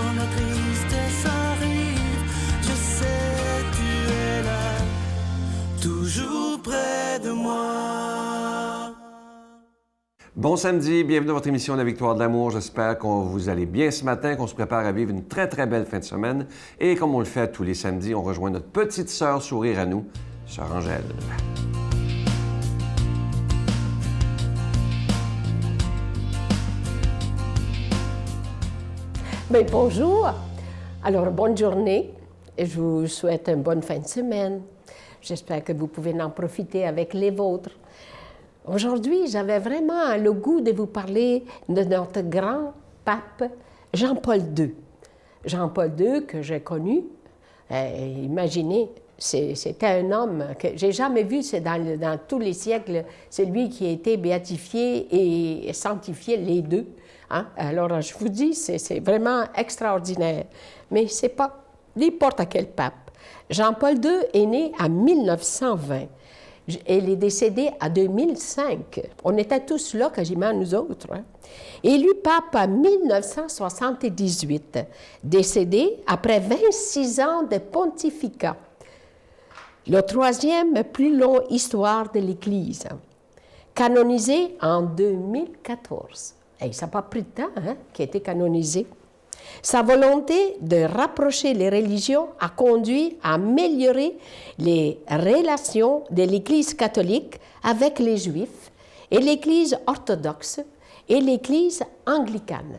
quand la tristesse arrive, je sais tu es là, toujours près de moi. Bon samedi, bienvenue dans votre émission La Victoire de l'amour. J'espère qu'on vous allez bien ce matin, qu'on se prépare à vivre une très, très belle fin de semaine. Et comme on le fait tous les samedis, on rejoint notre petite sœur sourire à nous, sœur Angèle. Bien, bonjour. Alors, bonne journée. Je vous souhaite une bonne fin de semaine. J'espère que vous pouvez en profiter avec les vôtres. Aujourd'hui, j'avais vraiment le goût de vous parler de notre grand pape Jean-Paul II. Jean-Paul II que j'ai connu, imaginez, c'était un homme que j'ai jamais vu, c'est dans tous les siècles, c'est lui qui a été béatifié et sanctifié, les deux. Hein? Alors, je vous dis, c'est vraiment extraordinaire. Mais ce n'est pas n'importe quel pape. Jean-Paul II est né en 1920. Il est décédé en 2005. On était tous là, quasiment nous autres. Hein? Élu pape en 1978, décédé après 26 ans de pontificat. Le troisième plus long histoire de l'Église. Canonisé en 2014. Et ça n'a pas pris de temps qu'il a été canonisé. Sa volonté de rapprocher les religions a conduit à améliorer les relations de l'Église catholique avec les Juifs et l'Église orthodoxe et l'Église anglicane.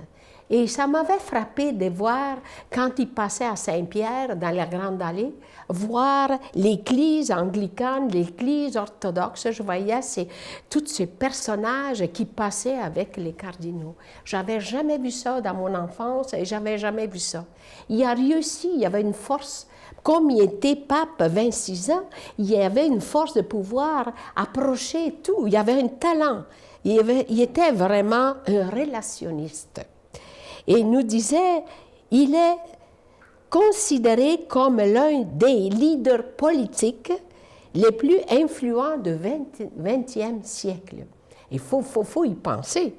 Et ça m'avait frappé de voir, quand il passait à Saint-Pierre, dans la Grande Allée, voir l'Église anglicane, l'Église orthodoxe. Je voyais tous ces personnages qui passaient avec les cardinaux. J'avais jamais vu ça dans mon enfance et j'avais jamais vu ça. Il a réussi, il y avait une force. Comme il était pape 26 ans, il y avait une force de pouvoir approcher tout. Il y avait un talent. Il était vraiment un relationniste. Et il nous disait, il est considéré comme l'un des leaders politiques les plus influents du XXe siècle. Il faut y penser.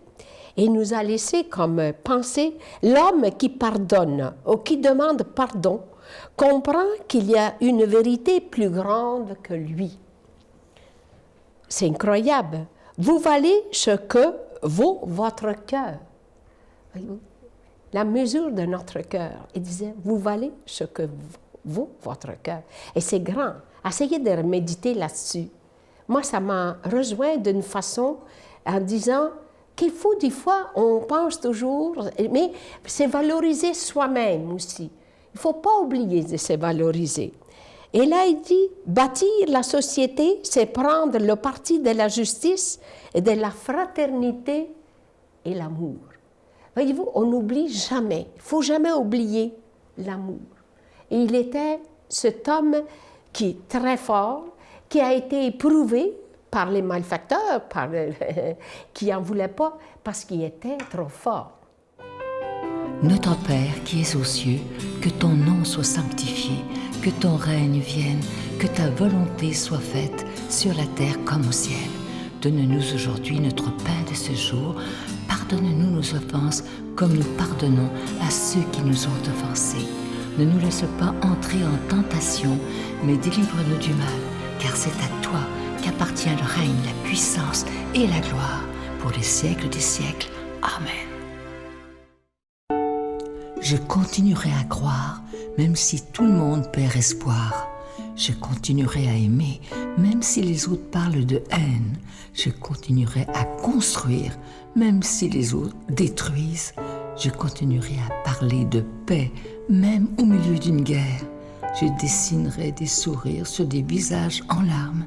Et il nous a laissé comme penser l'homme qui pardonne ou qui demande pardon comprend qu'il y a une vérité plus grande que lui. C'est incroyable. Vous valez ce que vaut votre cœur. Voyez-vous? La mesure de notre cœur. Il disait, vous valez ce que vaut votre cœur. Et c'est grand. Essayez de méditer là-dessus. Moi, ça m'a rejoint d'une façon en disant qu'il faut, des fois, on pense toujours, mais c'est valoriser soi-même aussi. Il ne faut pas oublier de se valoriser. Et là, il dit, bâtir la société, c'est prendre le parti de la justice et de la fraternité et l'amour. Voyez-vous, on n'oublie jamais. Il ne faut jamais oublier l'amour. Et il était cet homme qui est très fort, qui a été éprouvé par les malfacteurs, qui n'en voulaient pas, parce qu'il était trop fort. Notre Père qui es aux cieux, que ton nom soit sanctifié, que ton règne vienne, que ta volonté soit faite sur la terre comme au ciel. Donne-nous aujourd'hui notre pain de ce jour. Pardonne-nous nos offenses comme nous pardonnons à ceux qui nous ont offensés. Ne nous laisse pas entrer en tentation, mais délivre-nous du mal, car c'est à toi qu'appartient le règne, la puissance et la gloire pour les siècles des siècles. Amen. Je continuerai à croire, même si tout le monde perd espoir. Je continuerai à aimer, même si les autres parlent de haine. Je continuerai à construire, même si les autres détruisent. Je continuerai à parler de paix, même au milieu d'une guerre. Je dessinerai des sourires sur des visages en larmes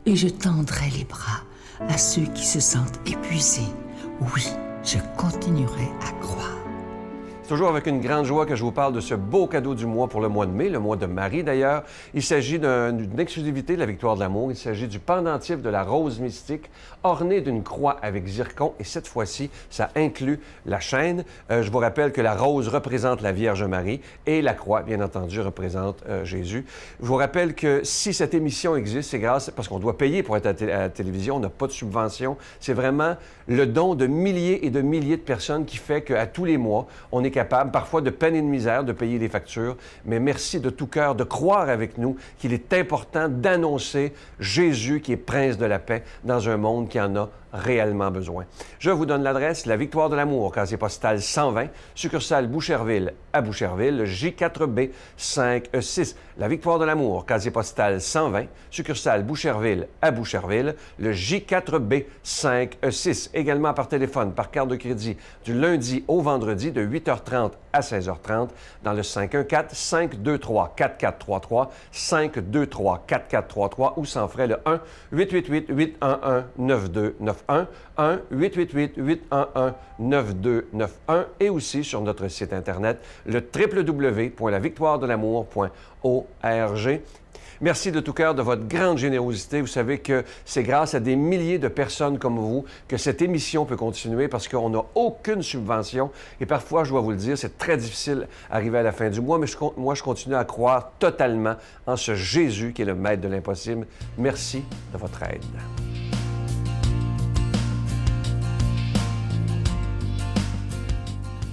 et je tendrai les bras à ceux qui se sentent épuisés. Oui, je continuerai à croire. Toujours avec une grande joie que je vous parle de ce beau cadeau du mois pour le mois de mai, le mois de Marie d'ailleurs. Il s'agit d'une exclusivité de la Victoire de l'amour. Il s'agit du pendentif de la rose mystique orné d'une croix avec zircon et cette fois-ci, ça inclut la chaîne. Je vous rappelle que la rose représente la Vierge Marie et la croix, bien entendu, représente Jésus. Je vous rappelle que si cette émission existe, c'est parce qu'on doit payer pour être à la télévision, on n'a pas de subvention. C'est vraiment le don de milliers et de milliers de personnes qui fait qu'à tous les mois, on est est capable, parfois de peine et de misère, de payer les factures, mais merci de tout cœur de croire avec nous qu'il est important d'annoncer Jésus qui est prince de la paix dans un monde qui en a réellement besoin. Je vous donne l'adresse, la Victoire de l'Amour, casier postal 120, succursale Boucherville à Boucherville, le J4B 5E6. La Victoire de l'Amour, casier postal 120, succursale Boucherville à Boucherville, le J4B 5E6. Également par téléphone, par carte de crédit, du lundi au vendredi de 8h30 à 16h30 dans le 514-523-4433, 523-4433 ou sans frais le 1-888-811-9291, 1-888-811-9291 et aussi sur notre site Internet, le www.lavictoiredelamour.org. Merci de tout cœur de votre grande générosité. Vous savez que c'est grâce à des milliers de personnes comme vous que cette émission peut continuer parce qu'on n'a aucune subvention. Et parfois, je dois vous le dire, c'est très difficile d'arriver à la fin du mois, mais moi, je continue à croire totalement en ce Jésus qui est le maître de l'impossible. Merci de votre aide.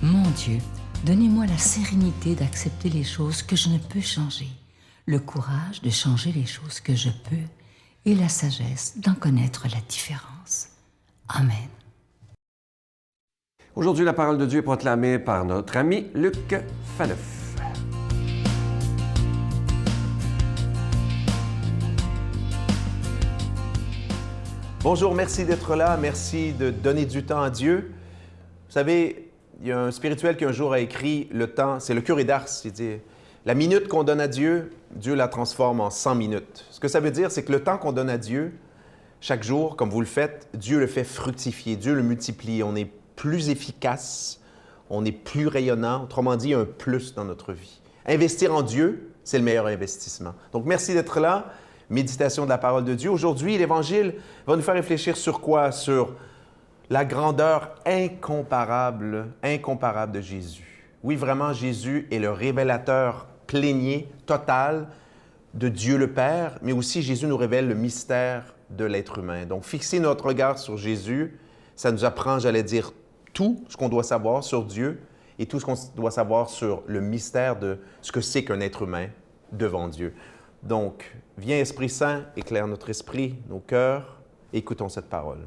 Mon Dieu, donnez-moi la sérénité d'accepter les choses que je ne peux changer, le courage de changer les choses que je peux et la sagesse d'en connaître la différence. Amen. Aujourd'hui, la parole de Dieu est proclamée par notre ami Luc Faneuf. Bonjour, merci d'être là, merci de donner du temps à Dieu. Vous savez, il y a un spirituel qui un jour a écrit « Le temps, c'est le curé d'Ars », il dit « La minute qu'on donne à Dieu, Dieu la transforme en 100 minutes. » Ce que ça veut dire, c'est que le temps qu'on donne à Dieu, chaque jour, comme vous le faites, Dieu le fait fructifier, Dieu le multiplie. On est plus efficace, on est plus rayonnant. Autrement dit, il y a un plus dans notre vie. Investir en Dieu, c'est le meilleur investissement. Donc, merci d'être là. Méditation de la parole de Dieu. Aujourd'hui, l'Évangile va nous faire réfléchir sur quoi? Sur la grandeur incomparable de Jésus. Oui, vraiment, Jésus est le révélateur plénier, total de Dieu le Père, mais aussi Jésus nous révèle le mystère de l'être humain. Donc, fixer notre regard sur Jésus, ça nous apprend, j'allais dire, tout ce qu'on doit savoir sur Dieu et tout ce qu'on doit savoir sur le mystère de ce que c'est qu'un être humain devant Dieu. Donc, viens Esprit Saint, éclaire notre esprit, nos cœurs, écoutons cette parole.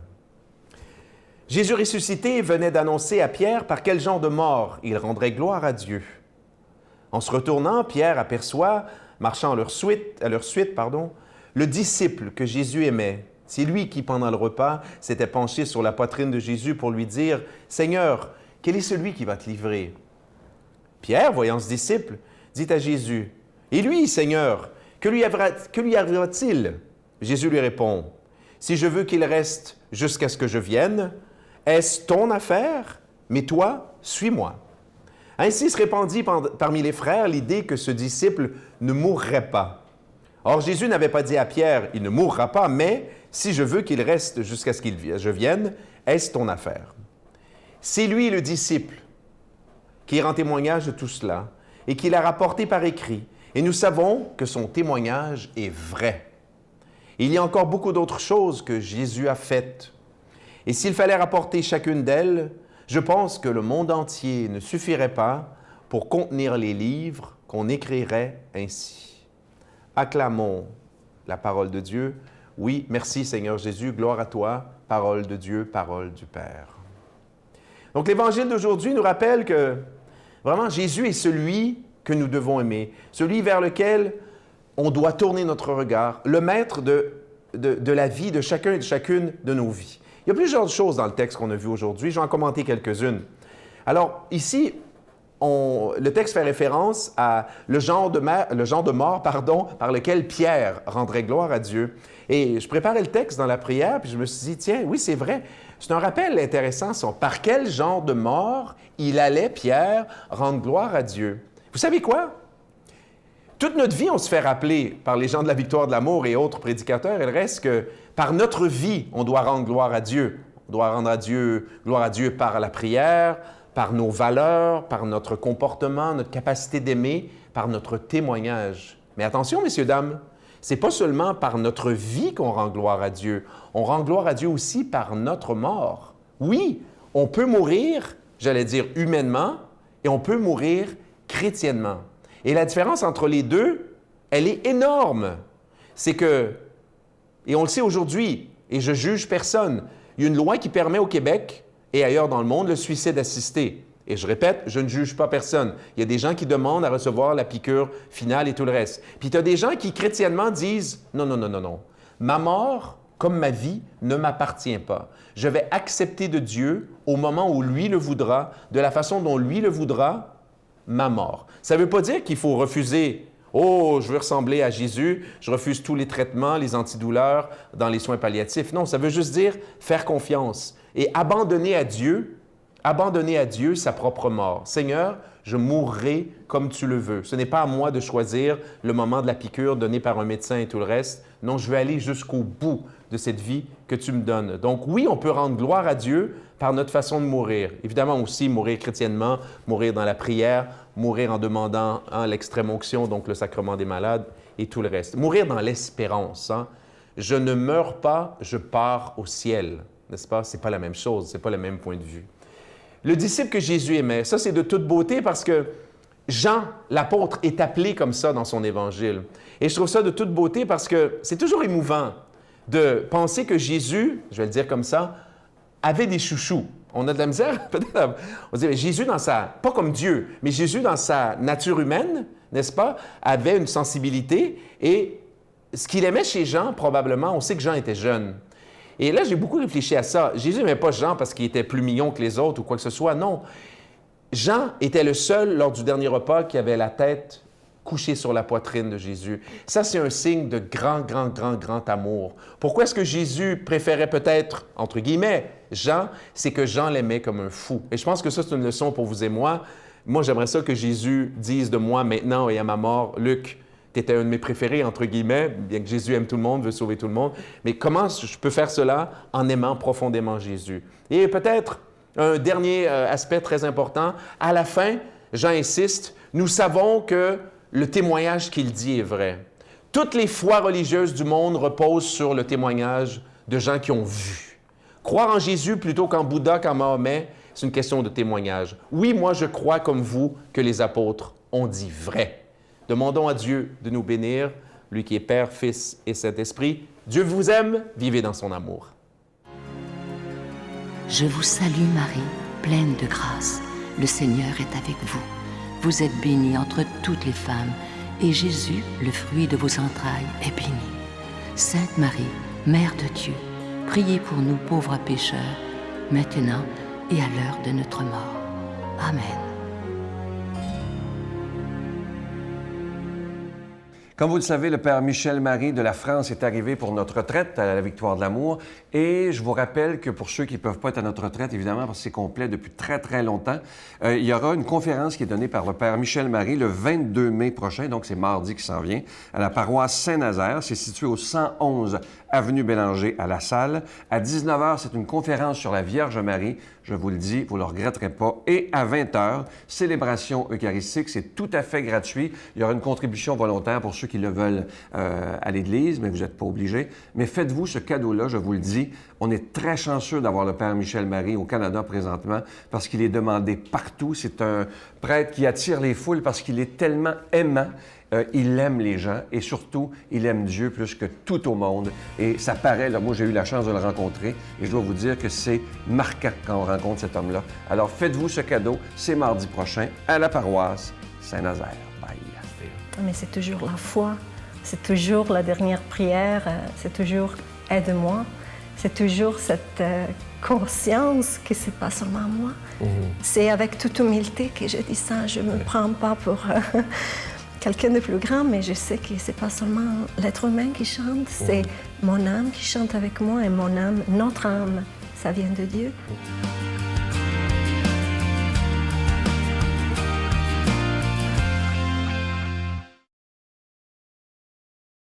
Jésus ressuscité venait d'annoncer à Pierre par quel genre de mort il rendrait gloire à Dieu. En se retournant, Pierre aperçoit, marchant à leur suite, le disciple que Jésus aimait. C'est lui qui, pendant le repas, s'était penché sur la poitrine de Jésus pour lui dire « Seigneur, quel est celui qui va te livrer? » Pierre, voyant ce disciple, dit à Jésus « Et lui, Seigneur, que lui arrivera-t-il? » Jésus lui répond « Si je veux qu'il reste jusqu'à ce que je vienne, est-ce ton affaire? Mais toi, suis-moi. » Ainsi se répandit parmi les frères l'idée que ce disciple ne mourrait pas. Or, Jésus n'avait pas dit à Pierre « Il ne mourra pas, mais si je veux qu'il reste jusqu'à ce que je vienne, est-ce ton affaire? » C'est lui, le disciple, qui rend témoignage de tout cela et qui l'a rapporté par écrit. Et nous savons que son témoignage est vrai. Il y a encore beaucoup d'autres choses que Jésus a faites. Et s'il fallait rapporter chacune d'elles, je pense que le monde entier ne suffirait pas pour contenir les livres qu'on écrirait ainsi. Acclamons la parole de Dieu. Oui, merci Seigneur Jésus, gloire à toi, parole de Dieu, parole du Père. Donc l'Évangile d'aujourd'hui nous rappelle que vraiment Jésus est celui que nous devons aimer, celui vers lequel on doit tourner notre regard, le maître de la vie de chacun et de chacune de nos vies. Il y a plusieurs choses dans le texte qu'on a vu aujourd'hui. Je vais en commenter quelques-unes. Alors, ici, le texte fait référence à le genre de mort par lequel Pierre rendrait gloire à Dieu. Et je préparais le texte dans la prière, puis je me suis dit, tiens, oui, c'est vrai. C'est un rappel intéressant, ça. Par quel genre de mort il allait, Pierre, rendre gloire à Dieu? Vous savez quoi? Toute notre vie, on se fait rappeler par les gens de la Victoire de l'Amour et autres prédicateurs, il reste que par notre vie, on doit rendre gloire à Dieu. On doit rendre gloire à Dieu par la prière, par nos valeurs, par notre comportement, notre capacité d'aimer, par notre témoignage. Mais attention, messieurs, dames, c'est pas seulement par notre vie qu'on rend gloire à Dieu. On rend gloire à Dieu aussi par notre mort. Oui, on peut mourir, j'allais dire humainement, et on peut mourir chrétiennement. Et la différence entre les deux, elle est énorme. C'est que, et on le sait aujourd'hui, et je juge personne, il y a une loi qui permet au Québec et ailleurs dans le monde le suicide assisté. Et je répète, je ne juge pas personne. Il y a des gens qui demandent à recevoir la piqûre finale et tout le reste. Puis il y a des gens qui chrétiennement disent « Non, non, non, non, non. Ma mort, comme ma vie, ne m'appartient pas. Je vais accepter de Dieu au moment où lui le voudra, de la façon dont lui le voudra, ma mort. » Ça ne veut pas dire qu'il faut refuser « Oh, je veux ressembler à Jésus, je refuse tous les traitements, les antidouleurs dans les soins palliatifs. » Non, ça veut juste dire faire confiance et abandonner à Dieu sa propre mort. Seigneur, je mourrai comme tu le veux. Ce n'est pas à moi de choisir le moment de la piqûre donnée par un médecin et tout le reste. Non, je vais aller jusqu'au bout de cette vie que tu me donnes. Donc oui, on peut rendre gloire à Dieu par notre façon de mourir. Évidemment aussi, mourir chrétiennement, mourir dans la prière, mourir en demandant l'extrême onction, donc le sacrement des malades et tout le reste. Mourir dans l'espérance. Je ne meurs pas, je pars au ciel. N'est-ce pas? Ce n'est pas la même chose, ce n'est pas le même point de vue. Le disciple que Jésus aimait, ça c'est de toute beauté parce que Jean, l'apôtre, est appelé comme ça dans son évangile. Et je trouve ça de toute beauté parce que c'est toujours émouvant de penser que Jésus, je vais le dire comme ça, avait des chouchous. On a de la misère, peut-être. On dit, mais Jésus dans sa, pas comme Dieu, mais Jésus dans sa nature humaine, n'est-ce pas, avait une sensibilité et ce qu'il aimait chez Jean, probablement, on sait que Jean était jeune. Et là, j'ai beaucoup réfléchi à ça. Jésus n'aimait pas Jean parce qu'il était plus mignon que les autres ou quoi que ce soit. Non. Jean était le seul, lors du dernier repas, qui avait la tête couchée sur la poitrine de Jésus. Ça, c'est un signe de grand amour. Pourquoi est-ce que Jésus préférait peut-être, entre guillemets, Jean? C'est que Jean l'aimait comme un fou. Et je pense que ça, c'est une leçon pour vous et moi. Moi, j'aimerais ça que Jésus dise de moi maintenant et à ma mort, Luc, tu étais un de mes préférés, entre guillemets, bien que Jésus aime tout le monde, veut sauver tout le monde. Mais comment je peux faire cela en aimant profondément Jésus? Et peut-être un dernier aspect très important. À la fin, Jean insiste, nous savons que le témoignage qu'il dit est vrai. Toutes les foi religieuses du monde reposent sur le témoignage de gens qui ont vu. Croire en Jésus plutôt qu'en Bouddha, qu'en Mahomet, c'est une question de témoignage. Oui, moi, je crois comme vous que les apôtres ont dit vrai. Demandons à Dieu de nous bénir, lui qui est Père, Fils et Saint-Esprit. Dieu vous aime, vivez dans son amour. Je vous salue Marie, pleine de grâce. Le Seigneur est avec vous. Vous êtes bénie entre toutes les femmes, et Jésus, le fruit de vos entrailles, est béni. Sainte Marie, Mère de Dieu, priez pour nous pauvres pécheurs, maintenant et à l'heure de notre mort. Amen. Comme vous le savez, le Père Michel Marie de la France est arrivé pour notre retraite à la Victoire de l'Amour. Et je vous rappelle que pour ceux qui ne peuvent pas être à notre retraite, évidemment, parce que c'est complet depuis très longtemps, il y aura une conférence qui est donnée par le Père Michel Marie le 22 mai prochain, donc c'est mardi qui s'en vient, à la paroisse Saint-Nazaire. C'est situé au 111 avenue Bélanger à La Salle. À 19h, c'est une conférence sur la Vierge Marie. Je vous le dis, vous ne le regretterez pas. Et à 20h, célébration eucharistique. C'est tout à fait gratuit. Il y aura une contribution volontaire pour ceux qui le veulent à l'Église, mais vous n'êtes pas obligés. Mais faites-vous ce cadeau-là, je vous le dis. On est très chanceux d'avoir le Père Michel Marie au Canada présentement parce qu'il est demandé partout. C'est un prêtre qui attire les foules parce qu'il est tellement aimant. Il aime les gens et surtout, il aime Dieu plus que tout au monde. Et ça paraît, là, moi j'ai eu la chance de le rencontrer et je dois vous dire que c'est marquant quand on rencontre cet homme-là. Alors faites-vous ce cadeau, c'est mardi prochain à la paroisse Saint-Nazaire. Bye. Mais c'est toujours la foi, c'est toujours la dernière prière, c'est toujours « aide-moi », c'est toujours cette conscience que c'est pas seulement moi. C'est avec toute humilité que je dis ça, je me prends pas pour... quelqu'un de plus grand, mais je sais que c'est pas seulement l'être humain qui chante, c'est mon âme qui chante avec moi et mon âme, notre âme, ça vient de Dieu.